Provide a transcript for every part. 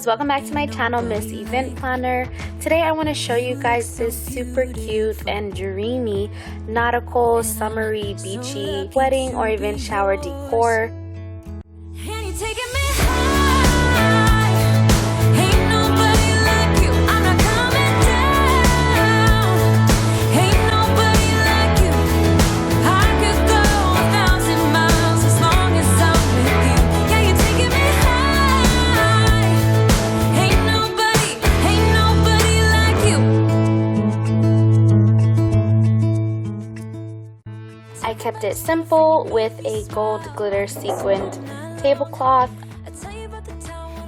guys, welcome back to my channel, Miss Event Planner. Today I want to show you guys this super cute and dreamy nautical, summery, beachy wedding or event shower decor. I kept it simple with a gold glitter sequined tablecloth.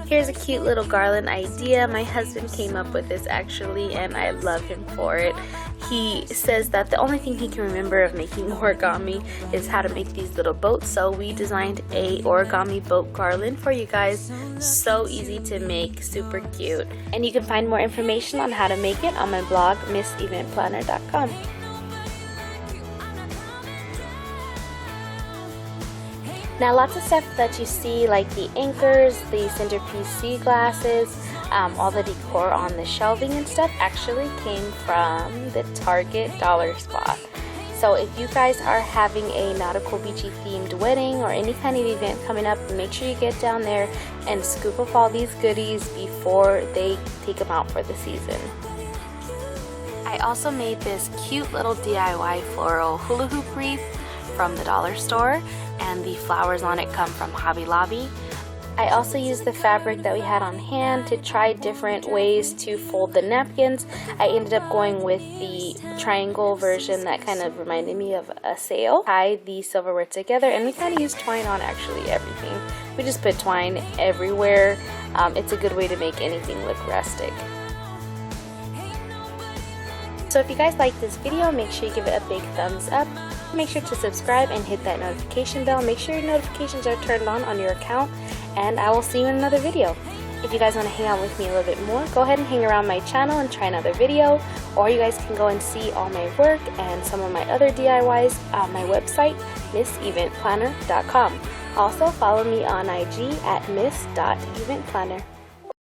Here's a cute little garland idea. My husband came up with this actually, and I love him for it. He says that the only thing he can remember of making origami is how to make these little boats, so we designed a origami boat garland for you guys. So easy to make, super cute. And you can find more information on how to make it on my blog, misseventplanner.com. Now lots of stuff that you see, like the anchors, the centerpiece sea glasses, all the decor on the shelving and stuff actually came from the Target dollar spot. So if you guys are having a nautical beachy themed wedding or any kind of event coming up, make sure you get down there and scoop up all these goodies before they take them out for the season. I also made this cute little DIY floral hula hoop wreath from the dollar store, and the flowers on it come from Hobby Lobby. I also used the fabric that we had on hand to try different ways to fold the napkins. I ended up going with the triangle version that kind of reminded me of a sail. Tied the silverware together, and we kind of used twine on actually everything. We just put twine everywhere. It's a good way to make anything look rustic. So if you guys like this video, make sure you give it a big thumbs up. Make sure to subscribe and hit that notification bell. Make sure your notifications are turned on your account, and I will see you in another video. If you guys want to hang out with me a little bit more, go ahead and hang around my channel and try another video, or you guys can go and see all my work and some of my other DIYs on my website, misseventplanner.com. Also follow me on IG at miss.eventplanner.